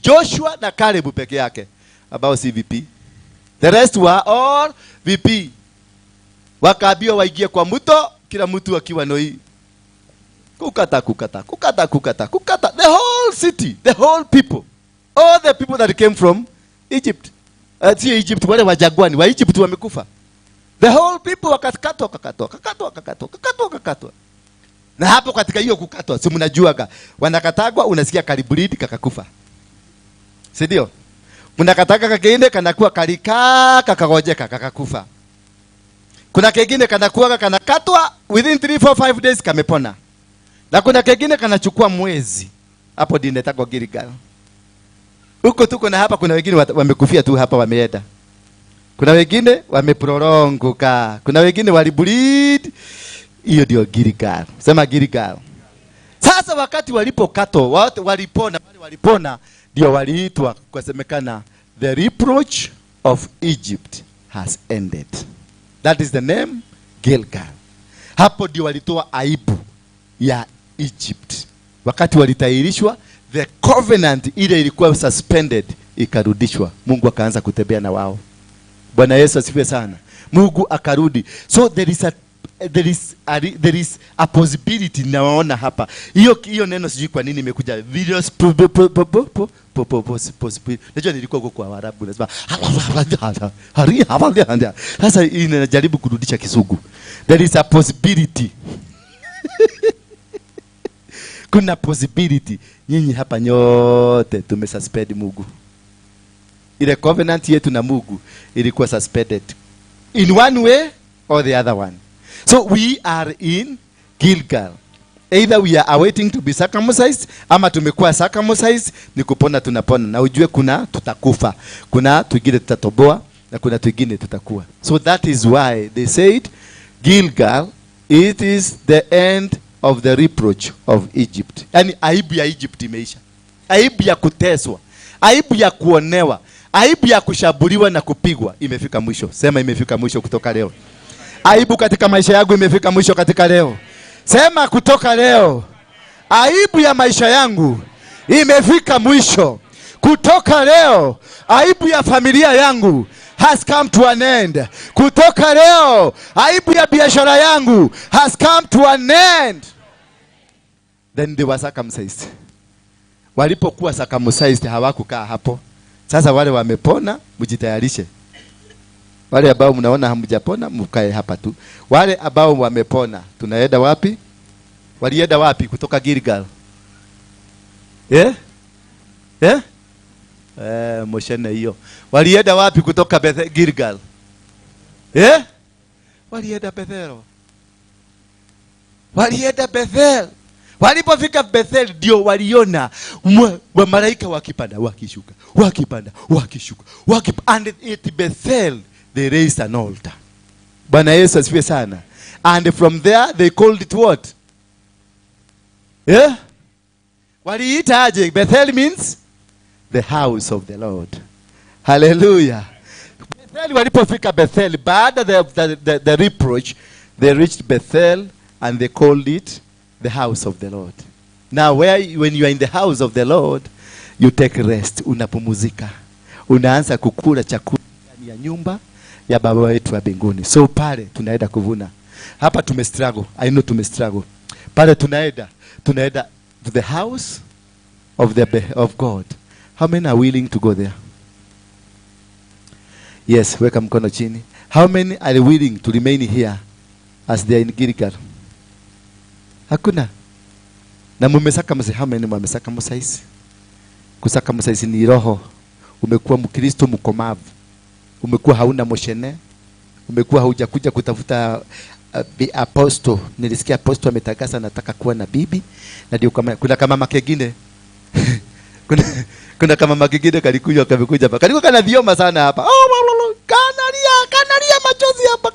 Joshua na Caleb peke yake ambao si VP. The rest were all VP. Wakaambiwa waingie kwa mto, kila mtu akiwa noi. Kukata. The whole city, the whole people, all the people that came from Egypt. Si Egypt, wale wajagwani wa Egypt wamekufa. The whole people wakakatwa. Na hapo katika hiyo kukatwa, si mnajuaga, wanakatagwa unasikia karibulidi kakakufa. Si ndio? Unakataka kagende kanakuwa kalika kakagojeka kakakufa. Kuna kengine kanakuwa kanakatwa within 3 4 5 days kamepona. Na kuna kengine kanachukua mwezi. Hapo ndio inataka Gilgal. Huko tuko na hapa kuna wengine wamekufia tu hapa wameenda. Kuna wengine wameproronguka. Kuna wengine walibleed. Hiyo ndio Gilgal. Sema Gilgal. Sasa wakati walipokatwa, watu walipona ndio waliitwa kwa semekana the reproach of Egypt has ended. That is the name Gilgal. Hapo ndio walitoa aibu ya Egypt. Wakati walitahirishwa, the covenant ile ilikuwa suspended ikarudishwa. Mungu akaanza kutembea na wao. Bwana Yesu asifiwe sana. Mungu akarudi. So there is a possibility naona hapa. Hiyo neno sijui kwa nini imekuja. Various possibility. Najua nilikuwa huko kwa Waarabu nasema sasa inajaribu kurudisha Kisugu. There is a possibility. Kuna possibility. Nyinyi hapa nyote tumesuspend Mungu. Ile covenant yetu na Mungu ilikuwa suspended in one way or the other one. So we are in Gilgal. Either we are awaiting to be circumcised ama tumekuwa circumcised, ni kupona tunapona. Na ujue kuna tutakufa. Kuna twingine tutatoboa na kuna twingine tutakuwa. So that is why they said Gilgal, it is the end of the reproach of Egypt. Yani aibu ya Egypt imeisha. Aibu ya kuteswa. Aibu ya kuonewa. Aibu ya kushabuliwa na kupigwa imefika mwisho. Sema imefika mwisho kutoka leo. Aibu katika maisha yangu imefika mwisho katika leo. Sema kutoka leo. Aibu ya maisha yangu imefika mwisho. Kutoka leo. Aibu ya familia yangu has come to an end. Kutoka leo. Aibu ya biashara yangu has come to an end. Then they were circumcised. Walipokuwa circumcised hawakukaa hapo. Sasa wale wamepona, mjitayarishe. Wale ambao mnaona hamjapona, mkae hapa tu. Wale ambao wamepona, tunaenda wapi? Walienda wapi kutoka Gilgal? Moshana hiyo. Walienda wapi kutoka Gilgal? Walienda Bethel. Walienda Bethel. Walipofika Bethel ndio waliona wa malaika wakipanda wakishuka, wakipanda wakishuka, and at Bethel they raised an altar. Bwana Yesu asifiwe sana. And from there they called it what? Waliita aje? Bethel means the house of the Lord. Hallelujah. Bethel, walipofika Bethel, baada the reproach, they reached Bethel and they called it the house of the Lord. Now when you are in the house of the Lord, you take rest, unapumzika. Unaanza kukula chakula ndani ya nyumba ya Baba wetu wa mbinguni. So pale tunaenda kuvuna. Hapa tumestruggle. I know tumestruggle. Pale tunaenda to the house of God. How many are willing to go there? Yes, weka mkono chini. How many are willing to remain here as they are in Gilgal? Hakuna. Na mmesaka mse, how many mmesaka msaisi? Kusaka msaisi ni roho. Umekuwa Mkristo mkomavu. Umekuwa hauna moshene. Umekuwa haujakuja kutafuta apostle. Nilisikia apostle ametakasa anataka kuwa na bibi. Na ndio kuna kama makegine. kuna kama makegine kalikuja kamekuja hapa. Kalikuwa kana vioma sana hapa. Kanalia machozi hapa,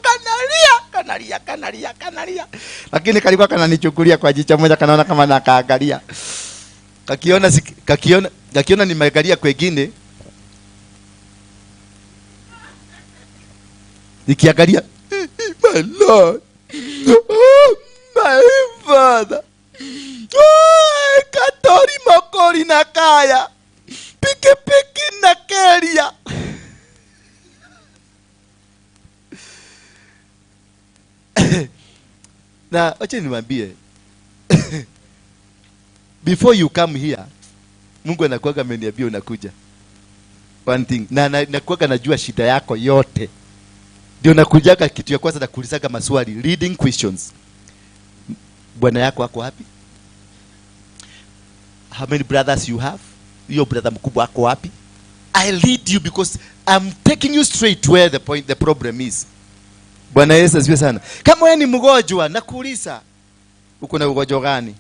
kanalia. Lakini kalikuwa kananichukulia kwa jicho moja, kanaona kama nakaangalia. Kakiona nimeangalia kwingine. Nikiangalia, my Lord. Oh, my Father. Oh, katori mokori na kaya. Piki pikipiki na keria. Na acha niwaambie, before you come here, Mungu anakuaga ameniambia unakuja. One thing, na nakuaga najua shida yako yote. Ndio nakujaga kitu ya kwanza na kuulizaga maswali, leading questions. Bwana yako wako wapi? How many brothers you have? Your brother mkubwa wako wapi? I lead you because I'm taking you straight to where the problem is. Bwana Yesu asifiwe sana. Kama wewe ni mgonjwa nakuuliza, uko na ugonjwa gani?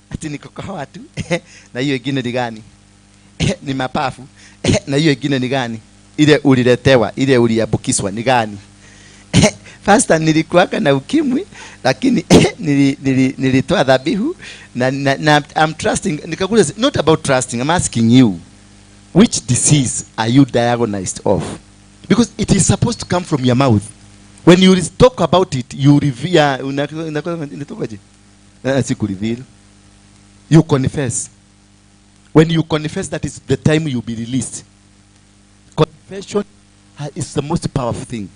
Ati niko kwa tu. Na hiyo ingine ni gani? Ni mapafu. Na hiyo ingine ni gani? Ile uliletewa, ile uliambukizwa ni gani? Pastor, nilikuwa na ukimwi lakini nilitoa dhabihu na I'm trusting. Nikakuuliza, not about trusting, I'm asking you, which disease are you diagnosed of? Because it is supposed to come from your mouth. When you talk about it, you reveal. You confess. When you confess, that is the time you be released. Confession is the most powerful thing.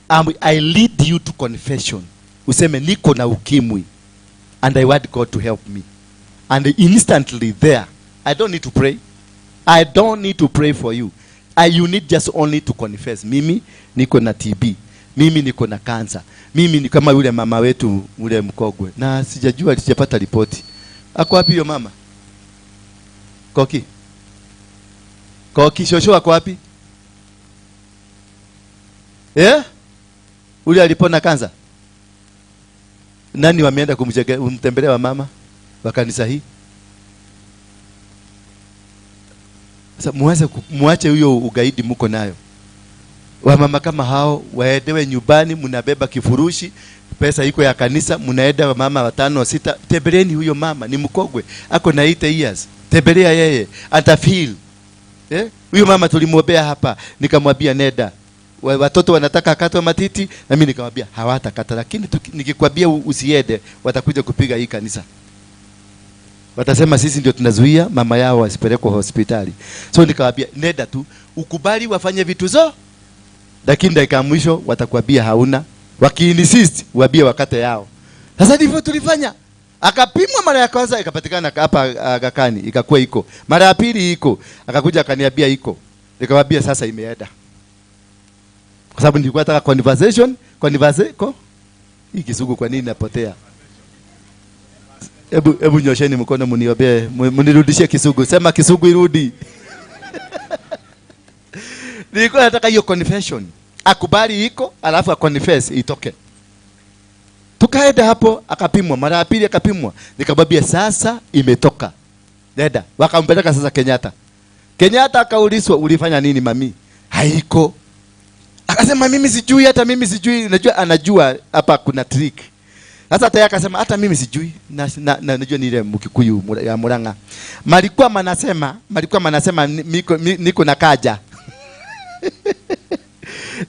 I lead you to confession. Useme niko na ukimwi and I want God to help me. And instantly there, I don't need to pray. I don't need to pray for you. You need just only to confess. Mimi niko na TB. Mimi niko na cancer. Mimi ni kama yule mama wetu ule mkogwe. Na sijapata ripoti. Ako wapi hiyo mama? Koki shosho ako wapi? Ule alipona kanza. Nani wameenda kumtembelea wa mama wa kanisa hii? Sasa muache huyo ugaidi mko nayo. Wamama kama hao waendewe nyumbani, mnabeba kifurushi, pesa iko ya kanisa, mnaenda mama 5 6, tembeleeni huyo mama, ni mkogwe, ako na 8 years. Tembelea yeye, atafeel. Huyo mama tulimwombea hapa, nikamwambia nenda. Watoto wanataka katwa matiti, na mimi nikamwambia hawatakata, lakini nikikwambia usiende watakuja kupiga hii kanisa. Watasema sisi ndio tunazuia mama yao asipelekwe hospitali. So nikamwambia nenda tu, ukubali wafanye vitu zo. Lakini dakika mwisho watakwambia hauna. Wakiinsist waambie wakate yao. Sasa ndivyo tulifanya. Akapimwa mara ya kwanza ikapatikana hapa Gakani, ikakuwa iko. Mara ya pili iko, akakuja akaniambia iko. Nikamwambia sasa imeenda. Kwa sababu nilikuwa nataka conversation. Hii Kisugu kwa nini napotea? Hebu nyosheni mkono mniombee, mnirudishie Kisugu. Sema Kisugu irudi. Nilikuwa nataka hiyo confession. Akubali iko, alafu akonfess itoke. Tukaenda hapo, akapimwa, mara ya pili akapimwa. Nikamwambia sasa imetoka. Nenda. Wakampeleka sasa Kenyatta. Kenyatta akaulizwa ulifanya nini mami? Haiko. Akasema mimi sijui, hata mimi sijui. Unajua anajua hapa kuna trick. Sasa hata yeye akasema hata mimi sijui. Najua ni ile Mkikuyu ya Murang'a. Malikuwa manasema niko na kaja.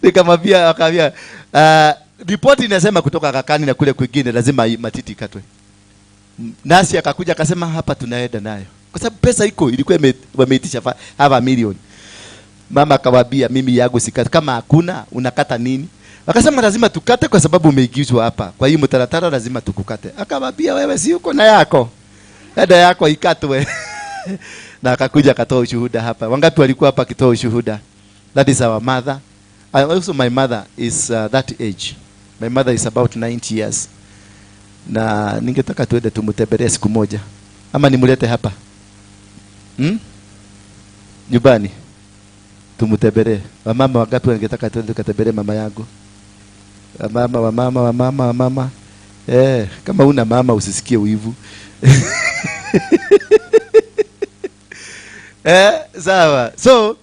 Nikamwambia akavia ripoti inasema kutoka Kakani na kule kwingine lazima matiti katwe. Nasi akakuja akasema hapa tunaenda nayo. Kwa sababu pesa iko, ilikuwa wameitisha hapa milioni. Mama akawaambia mimi yangu sikata, kama hakuna unakata nini? Akasema lazima tukate kwa sababu umeigizwa hapa. Kwa hiyo mtaratara lazima tukukate. Akawaambia wewe si uko na yako. Dada yako ikatwe. Na akakuja akatoa ushuhuda hapa. Wangapi walikuwa hapa akitoa ushuhuda? That is our mother. And also my mother is that age. My mother is about 90 years. Na ningetaka tuende tumutembelee siku moja. Ama nimulete hapa? Nyumbani. Tumutembelee. Wamama wangapi wangetaka tuende tukatembelee mama yangu? Wamama. Kama una mama usisikie uivu. Sawa. So,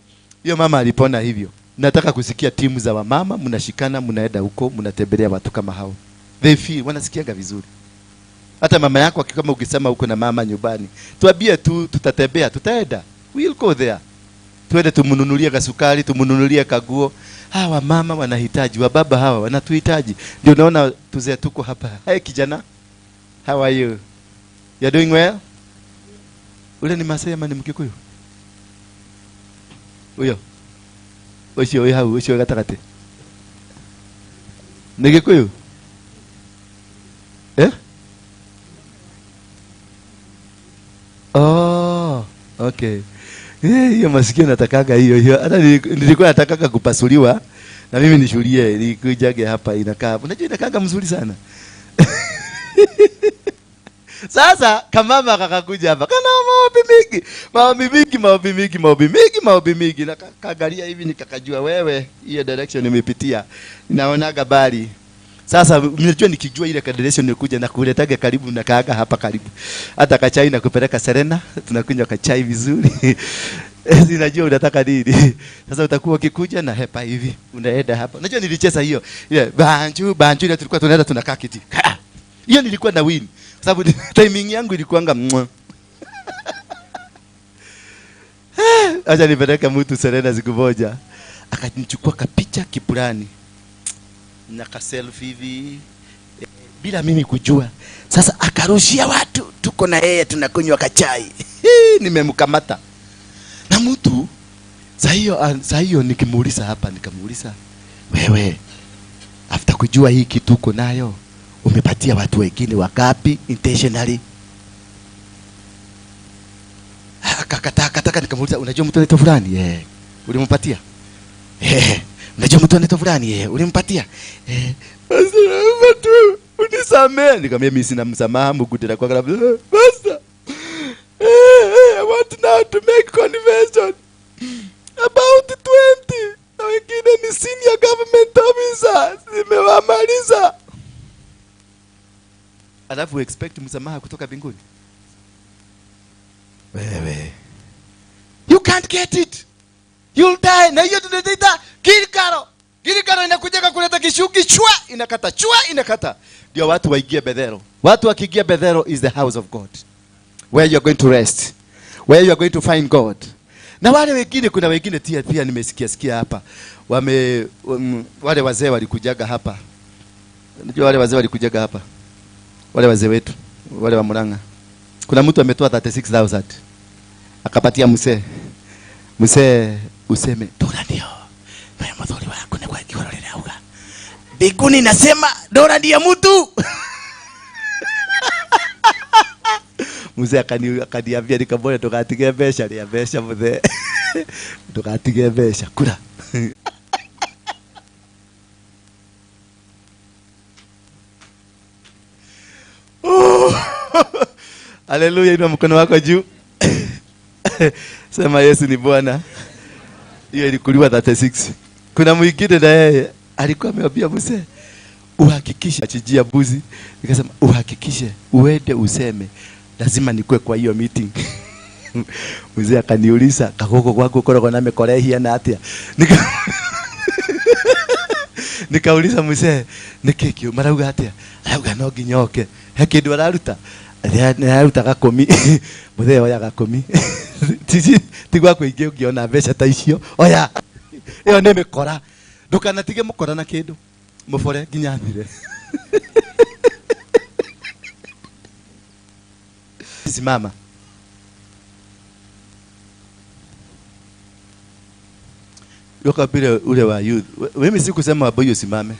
hiyo mama alipona hivyo. Nataka kusikia timu za wamama, mnashikana, mnaenda huko, mnatembelea watu kama hao. They feel, wanasikianga vizuri. Hata mama yako kama ukisema huko na mama nyumbani, tuambie tu tutatembea, tutaenda. We'll go there. Tuende tumununulie kasukari, tumununulie kaguo. Hawa mama wanahitaji, wa baba hawa wanatuhitaji. Ndio naona tuzee tuko hapa. Hey kijana. How are you? You're doing well? Ule ni Masai ama ni Mkikuyu? Uyo. Ucio hau, ucio gatakate. Nige kuyu? Eh? Oh, okay. Hiyo masikio natakaga hiyo. Hata nilikuwa nataka kupasuliwa na mimi nishuhulie ilikujage hapa inakaa. Unajua inakaa mzuri sana. Sasa kamama akakakuja hapa. Kana maombi mingi. Na kagalia hivi nikakajua wewe hiyo direction nimepitia. Ninaonaga bali. Sasa mnajua nikijua ile direction nilikuja na kuletaga karibu na kaaga hapa karibu. Hata kachai na kupeleka Serena, tunakunywa kachai vizuri. Ninajua unataka nini. Sasa utakuwa ukikuja na hepa hivi. Unaenda hapa. Unajua nilicheza hiyo. Ile banju ile tulikuwa tunaenda tunakaa kiti. Hiyo nilikuwa na win. Sababu timing yangu ilikuanga mwa. Acha nipeleka mtu Serena siku moja. Akanichukua kapicha kipulani. Na ka selfie hivi bila mimi kujua. Sasa akarushia watu tuko na yeye tunakunywa kachai. Nimemkamata. Na mtu saa hiyo nikimuuliza hapa nikamuuliza wewe after kujua hii kitu uko nayo umepatia watu wengine wakapi intentionally? Akakataa nikamuuliza unajua mtu anaitwa fulani? Ulimpatia? Unajua mtu anaitwa fulani? Ulimpatia? Basta mtu unisamee. Nikamwambia mimi sina msamaha Mungu tena kwa sababu basta. I want now to make confession about 20 na wengine ni senior government officers nimewamaliza. Alafu expect msamaha kutoka mbinguni? Wewe you can't get it, you'll die. Na hiyo tunaita Gilikaro inakuja kuleta kishuki chua inakata. Ndio watu waingie Bethelo. Watu wakiingia Bethelo is the house of God, where you are going to rest, where you are going to find God. Na wale wengine, kuna wengine pia nimesikia hapa wale wazee walikujaga hapa. Unajua wale wazee walikujaga hapa, wale wazee wetu wale wa Murang'a. Kuna mtu ametoa 36,000 akapatia mzee useme dola ndio na mzuri wako ni kwa kiwalo leo. Biguni nasema dola ndio mtu. Mzee akaniambia nikamwona tukatige besha ya besha mzee. Tukatige besha kula. Haleluya, inua mkono wako juu. Sema Yesu ni Bwana. Hiyo ilikuliwa 36. Kuna mwingine na yeye alikuwa ameambia mzee uhakikishe achijia mbuzi. Nikasema uhakikishe uende useme lazima nikue kwa hiyo meeting. Mzee akaniuliza kakoko kwako uko na mekorehia na atia. Nikauliza mzee nikiki marauga atia. Arauga no ginyoke. Hekindu araruta. Araruta gakomi. Mzee oya gakomi. Tigwa kuingia ungiona mbeca ta icio. Oya. Iyo nĩ mĩkora. Ndukanatige mũkora na kĩndũ. Mũbore nginya thire. Simama. Yoka bila ule wa youth. Mimi sikusema boyo simame.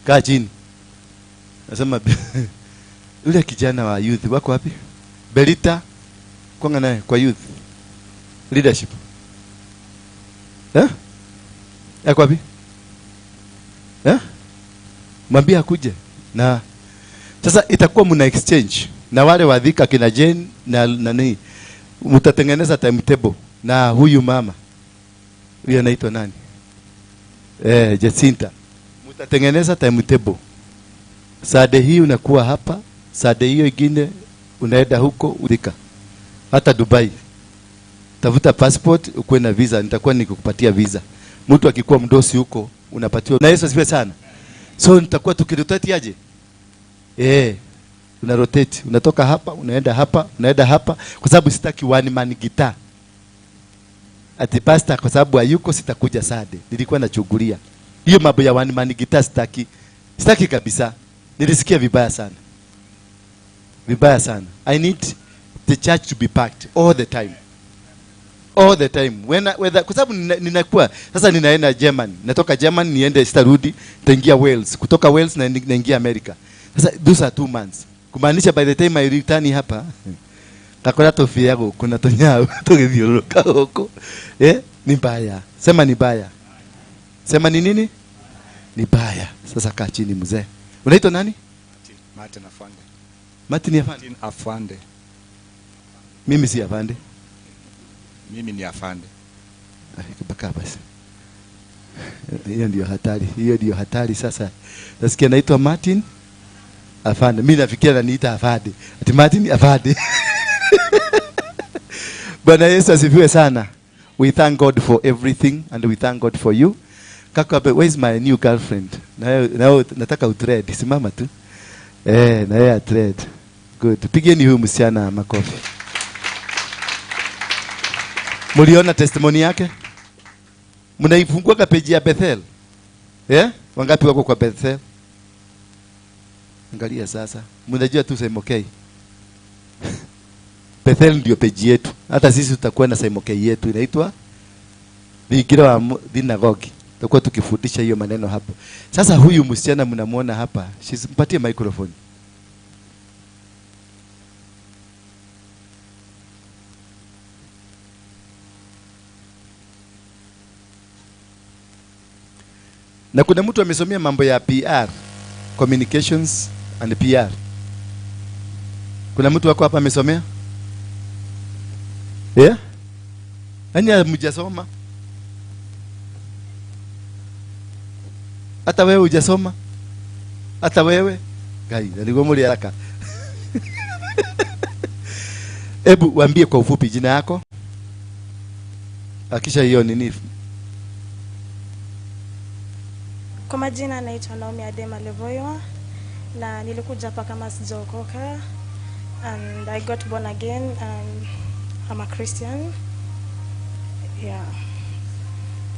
Kaa chini. Nasema ule kijana wa youth wako wapi? Belita kwanga naye kwa youth leadership. Yako wapi? Mwambie akuje. Na sasa itakuwa mna exchange na wale wadhika kina Jane na nani. Mtatengeneza timetable na huyu mama. Huyu anaitwa nani? Jacinta. Mtatengeneza timetable. Saturday hii unakuwa hapa, Saturday hiyo ingine unaenda huko udhika. Hata Dubai. Tafuta passport ukue na visa, nitakuwa nikukupatia visa. Mtu akikuwa mdosi huko unapatiwa. Na Yesu asifiwe sana. So nitakuwa tukirotate aje? Una rotate, unatoka hapa, unaenda hapa, kwa sababu sitaki one man guitar. Ati pastor kwa sababu hayuko sitakuja Saturday. Nilikuwa nachungulia. Hiyo mambo ya one man guitar sitaki. Sitaki kabisa. Nilisikia vibaya sana. Vibaya sana. I need the church to be packed all the time. all the time. Kwa sababu ninakuwa sasa ninaenda Germany. Natoka Germany niende sitarudi, nitaingia Wales. Kutoka Wales na naingia America. Sasa those are 2 months. Kumaanisha by the time I return hapa, takora tofi yako kuna tonyao tugithiuruka huko. Ni baya. Sema ni baya. Sema ni nini? Ni baya. Sasa kaa chini mzee. Unaitwa nani? Martin Afande. Martin Afande. Martin Afande. Mimi si Afande. Mimi ni Afande. Baka basi. Hiyo ndio hatari sasa. Nasikia naitwa Martin Afande. Mimi nafikiria ananiita Afande. Ati Martin Afande. Bwana Yesu asifiwe sana. We thank God for everything and we thank God for you. Kaka, where is my new girlfriend? Na nataka utrade. Simama tu. Na yeye trade. Good. Pigeni huyu msichana makofi. Mliona testimony yake? Mnaifungua kwa page ya Bethel? Wangapi wako kwa Bethel? Angalia sasa. Mnajua tu sema okay. Bethel ndio page yetu. Hata sisi tutakuwa na sema okay yetu inaitwa Synagogue. Tutakuwa tukifundisha hiyo maneno hapo. Sasa huyu msichana mnamuona hapa, mpatie microphone. Na kuna mtu amesomea mambo ya PR, communications and PR. Kuna mtu wako hapa amesomea? Nani mjasoma? Hata wewe hujasoma? Hata wewe? Gai, ndio muri haraka. Hebu waambie kwa ufupi jina yako. Akisha hiyo nini? Kwa majina naitwa Naomi Adema Levoyo na nilikuja hapa kama sijaokoka and I got born again and I'm a Christian. Yeah.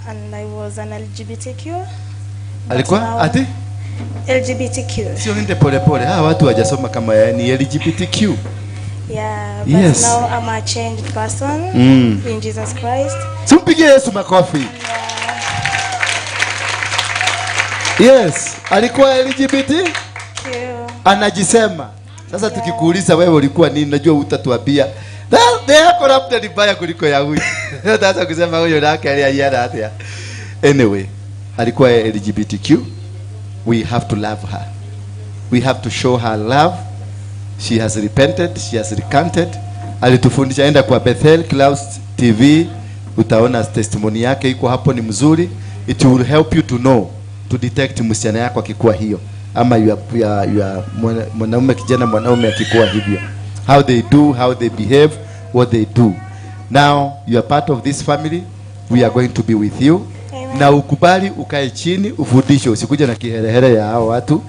And I was an LGBTQ. Alikuwa ati? LGBTQ. Sio nende pole pole. Watu hawajasoma kama ni LGBTQ. Yeah, but yes. Now I'm a changed person in Jesus Christ. Simpigie Yesu makofi. Yes, alikuwa LGBT? Anajisema. Sasa tukikuuliza wewe ulikuwa nini, najua utatuambia. They are corrupted baya kuliko ya huyu. Sasa kusema huyo lake aliyeana hata. Anyway, alikuwa LGBTQ. We have to love her. We have to show her love. She has repented, she has recanted. Alitufundisha, enda kwa Bethel Clouds TV, utaona testimony yake iko hapo, ni mzuri. It will help you to know, to detect msichana yako akikuwa hiyo ama mwanaume kijana mwanaume akikuwa hivyo, how they do, how they behave, what they do. Now you are part of this family. We are going to be with you. Amen. Na ukubali ukae chini ufundishe, usikuje na kiherehere ya hao watu.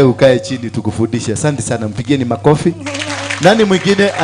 Ukae chini tukufundishe. Asante sana, mpigieni makofi. Nani mwingine